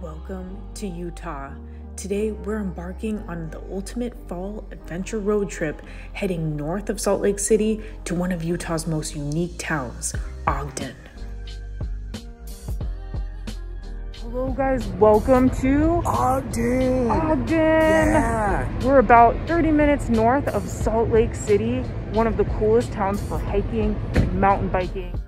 Welcome to Utah. Today we're embarking on the ultimate fall adventure road trip heading north of Salt Lake City to one of Utah's most unique towns, Ogden. Hello guys, welcome to Ogden! Ogden! Yeah! We're about 30 minutes north of Salt Lake City, one of the coolest towns for hiking and mountain biking.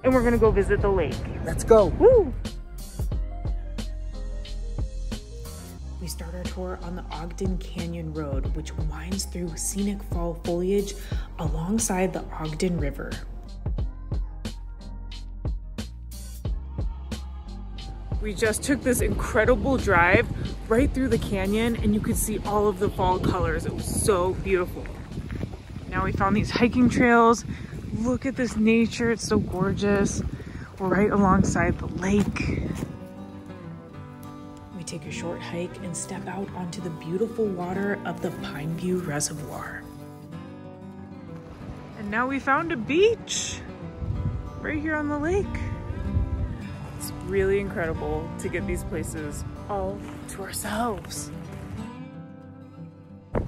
And we're gonna go visit the lake. Let's go! Woo! We start our tour on the Ogden Canyon Road, which winds through scenic fall foliage alongside the Ogden River. We just took this incredible drive right through the canyon and you could see all of the fall colors. It was so beautiful. Now we found these hiking trails. Look at this nature, it's so gorgeous. We're right alongside the lake. We take a short hike and step out onto the beautiful water of the Pine View Reservoir. And now we found a beach right here on the lake. It's really incredible to get these places all to ourselves.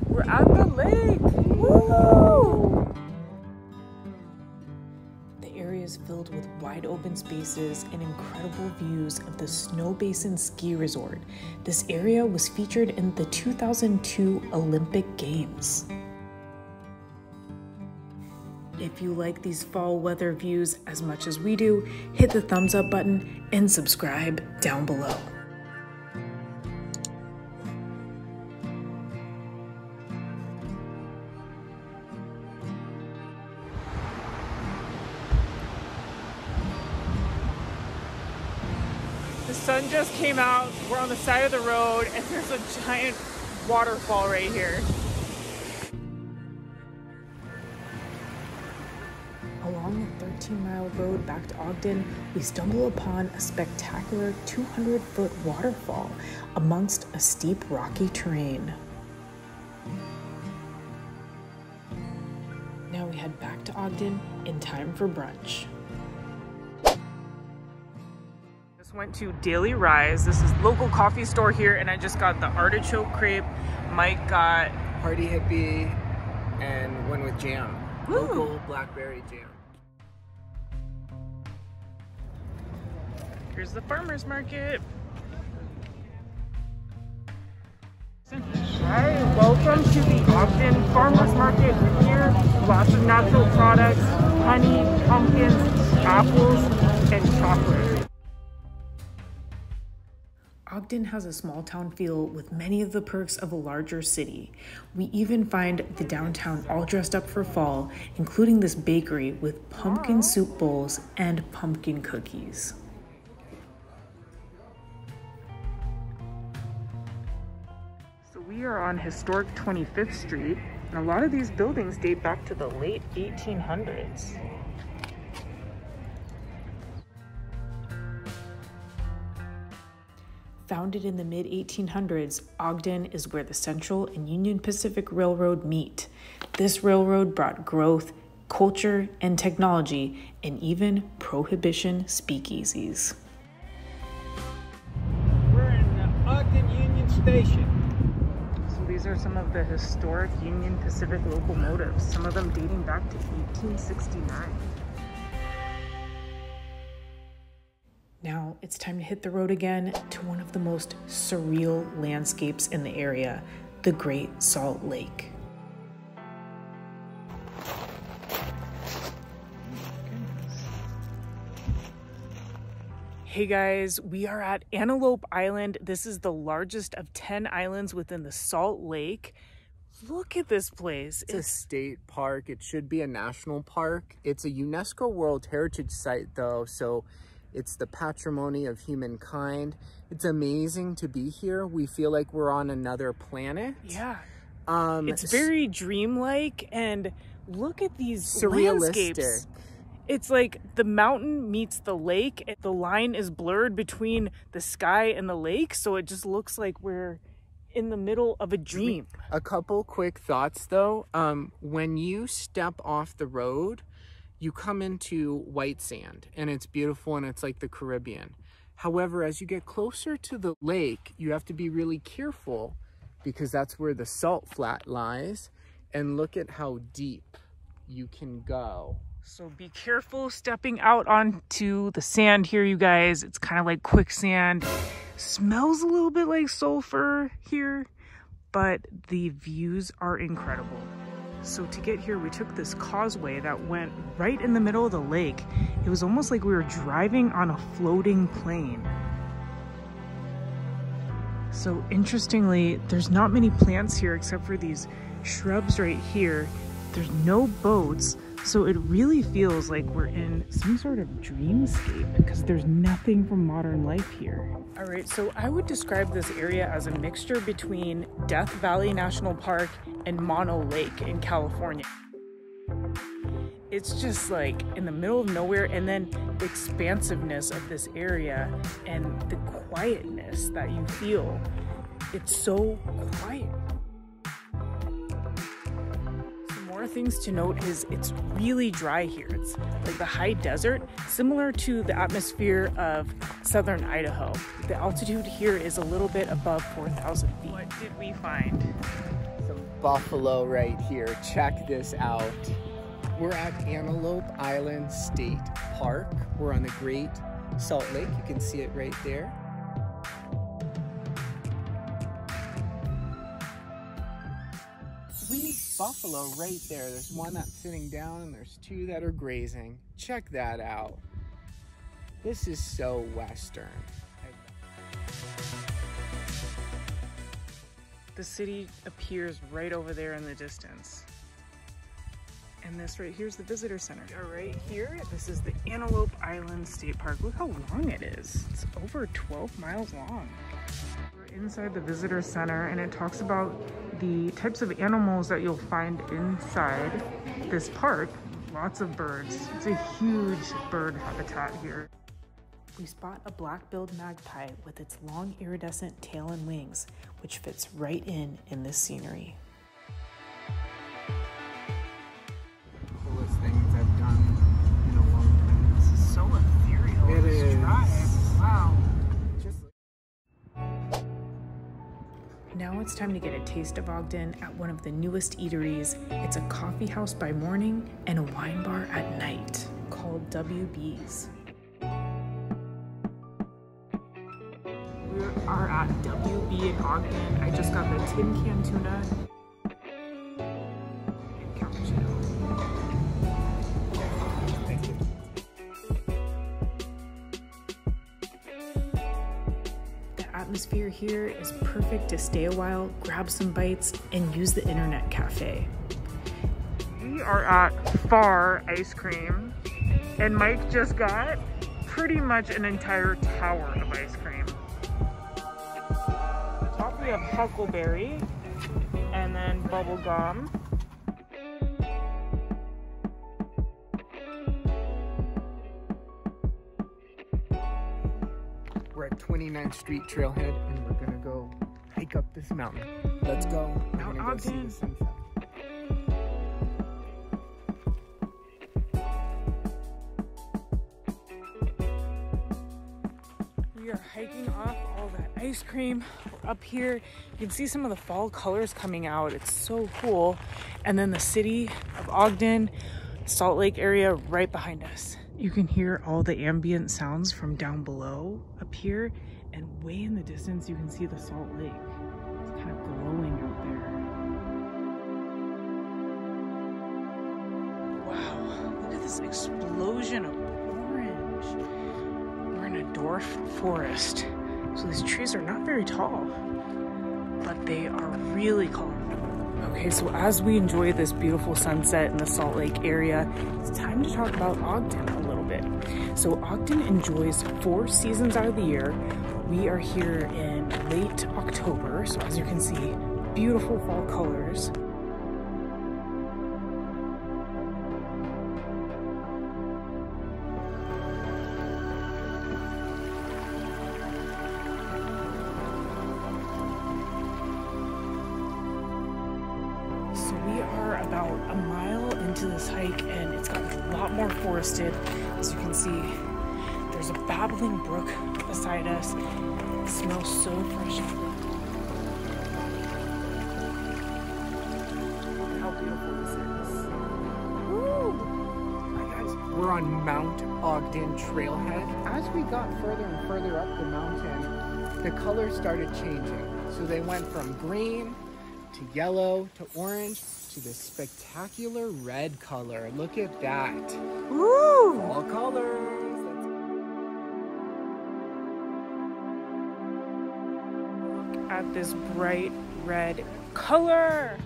We're at the lake! Woo! The area is filled with wide open spaces and incredible views of the Snow Basin Ski Resort. This area was featured in the 2002 Olympic Games. If you like these fall weather views as much as we do, hit the thumbs up button and subscribe down below. The sun just came out, we're on the side of the road, and there's a giant waterfall right here. Along the 13-mile road back to Ogden, we stumble upon a spectacular 200-foot waterfall amongst a steep rocky terrain. Now we head back to Ogden in time for brunch. Just went to Daily Rise. This is local coffee store here, and I just got the artichoke crepe. Mike got Party hippie and one with jam. Woo. Local blackberry jam. Here's the farmer's market. Hi, welcome to the Ogden Farmer's Market. Here, lots of natural products, honey, pumpkins, apples, and chocolate. Ogden has a small town feel with many of the perks of a larger city. We even find the downtown all dressed up for fall, including this bakery with pumpkin soup bowls and pumpkin cookies. So we are on historic 25th Street, and a lot of these buildings date back to the late 1800s. Founded in the mid-1800s, Ogden is where the Central and Union Pacific Railroad meet. This railroad brought growth, culture, and technology, and even prohibition speakeasies. We're in the Ogden Union Station. So these are some of the historic Union Pacific locomotives, some of them dating back to 1869. Now it's time to hit the road again to one of the most surreal landscapes in the area, the Great Salt Lake. Hey guys, we are at Antelope Island. This is the largest of 10 islands within the Salt Lake. Look at this place. It's a state park. It should be a national park. It's a UNESCO World Heritage Site though, so it's the patrimony of humankind. It's amazing to be here. We feel like we're on another planet. Yeah. It's very dreamlike, and look at these surrealistic landscapes. It's like the mountain meets the lake. The line is blurred between the sky and the lake, so it just looks like we're in the middle of a dream. A couple quick thoughts though. When you step off the road, you come into white sand and it's beautiful and it's like the Caribbean. However, as you get closer to the lake, you have to be really careful because that's where the salt flat lies. And look at how deep you can go. So be careful stepping out onto the sand here, you guys. It's kind of like quicksand. Smells a little bit like sulfur here, but the views are incredible. So to get here, we took this causeway that went right in the middle of the lake. It was almost like we were driving on a floating plane. So interestingly, there's not many plants here except for these shrubs right here. There's no boats, so it really feels like we're in some sort of dreamscape because there's nothing from modern life here. All right, so I would describe this area as a mixture between Death Valley National Park and Mono Lake in California. It's just like in the middle of nowhere, and then the expansiveness of this area and the quietness that you feel. It's so quiet. Things to note is it's really dry here. It's like the high desert, similar to the atmosphere of southern Idaho. The altitude here is a little bit above 4,000 feet. What did we find? Some buffalo right here. Check this out. We're at Antelope Island State Park. We're on the Great Salt Lake. You can see it right there. Buffalo right there. There's one that's sitting down and there's two that are grazing. Check that out. This is so Western. The city appears right over there in the distance. And this right here's the visitor center. Right here, this is the Antelope Island State Park. Look how long it is. It's over 12 miles long. We're inside the visitor center, and it talks about the types of animals that you'll find inside this park. Lots of birds. It's a huge bird habitat here. We spot a black-billed magpie with its long iridescent tail and wings, which fits right in this scenery. Coolest things I've done in a long time. This is so ethereal. It is. Drive. Wow. Just Now it's time to get a taste of Ogden at one of the newest eateries. It's a coffee house by morning and a wine bar at night called WB's. We are at WB in Ogden. I just got the tin can tuna and cappuccino. thank you. The atmosphere here is perfect to stay a while, grab some bites, and use the internet cafe. We are at Far Ice Cream, and Mike just got pretty much an entire tower of ice cream. Top we have Huckleberry, and then bubble gum. We're at 29th Street Trailhead, and we're gonna go hike up this mountain. Let's go. We're Mount gonna go see Ogden. the sunset. We are hiking off all that ice cream. We're up here. You can see some of the fall colors coming out. It's so cool. And then the city of Ogden, Salt Lake area right behind us. You can hear all the ambient sounds from down below up here, and way in the distance you can see the Salt Lake. It's kind of glowing out there. Wow, look at this explosion of orange. We're in a dwarf forest, so these trees are not very tall, but they are really colorful. Okay, so as we enjoy this beautiful sunset in the Salt Lake area, it's time to talk about Ogden a little bit. So Ogden enjoys 4 seasons out of the year. We are here in late October, so as you can see, beautiful fall colors. So we are about a mile into this hike, and it's gotten a lot more forested. As you can see, there's There's a babbling brook beside us. It smells so fresh. Look how beautiful this is. Woo! Hi guys, we're on Mount Ogden Trailhead. As we got further and further up the mountain, the colors started changing. So they went from green to yellow to orange to this spectacular red color. Look at that. Woo! All colors. Look at this bright red color.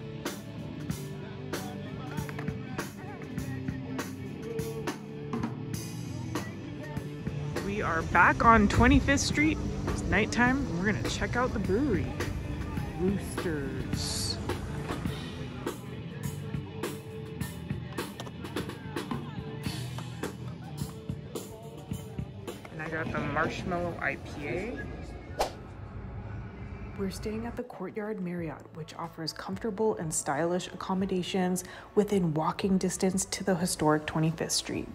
We are back on 25th Street. It's nighttime and we're gonna check out the brewery. Roosters. And I got the Marshmallow IPA. We're staying at the Courtyard Marriott, which offers comfortable and stylish accommodations within walking distance to the historic 25th Street.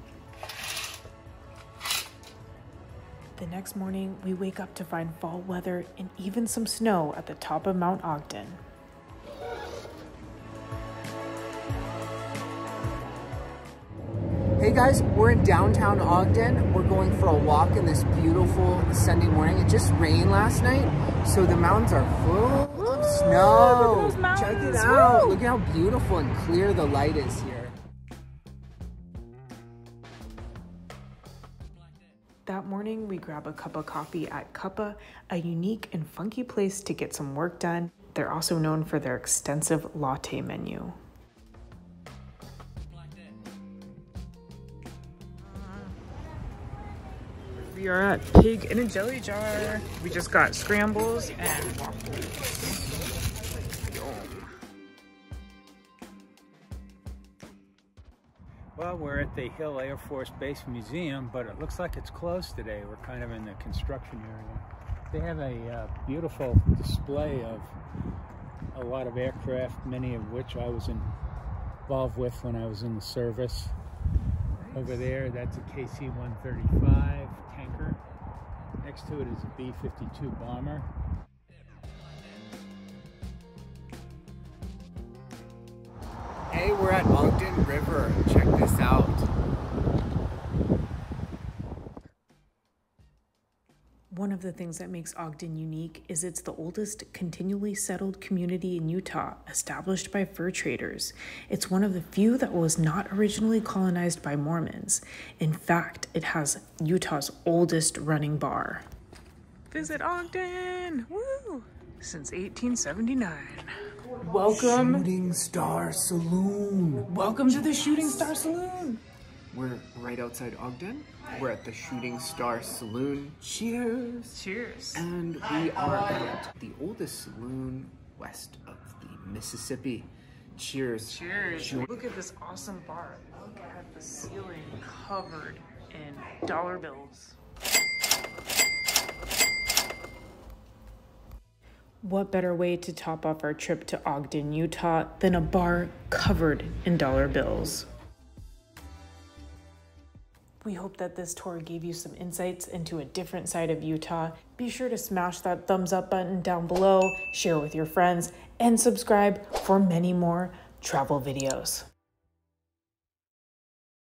The next morning, we wake up to find fall weather and even some snow at the top of Mount Ogden. Hey guys, we're in downtown Ogden. We're going for a walk in this beautiful Sunday morning. It just rained last night, so the mountains are full of snow. Look at those mountains. Check it out. Woo! Look at how beautiful and clear the light is here. That morning, we grab a cup of coffee at Cuppa, a unique and funky place to get some work done. They're also known for their extensive latte menu. We are at Pig in a Jelly Jar. We just got scrambles and waffles. Yum. Well, we're at the Hill Air Force Base Museum, but it looks like it's closed today. We're kind of in the construction area. They have a beautiful display of a lot of aircraft, many of which I was involved with when I was in the service. Over there, that's a KC-135 tanker. Next to it is a B-52 bomber. Hey, we're at Ogden River. Check this out. One of the things that makes Ogden unique is it's the oldest continually settled community in Utah, established by fur traders. It's one of the few that was not originally colonized by Mormons. In fact, it has Utah's oldest running bar. Visit Ogden! Woo! Since 1879. Welcome. Shooting Star Saloon. Welcome to the Shooting Star Saloon. We're right outside Ogden. We're at the Shooting Star Saloon. Cheers. Cheers. And we are at the oldest saloon west of the Mississippi. Cheers. Cheers. Look at this awesome bar. Look at the ceiling covered in dollar bills. What better way to top off our trip to Ogden, Utah than a bar covered in dollar bills? We hope that this tour gave you some insights into a different side of Utah. Be sure to smash that thumbs up button down below, share with your friends, and subscribe for many more travel videos.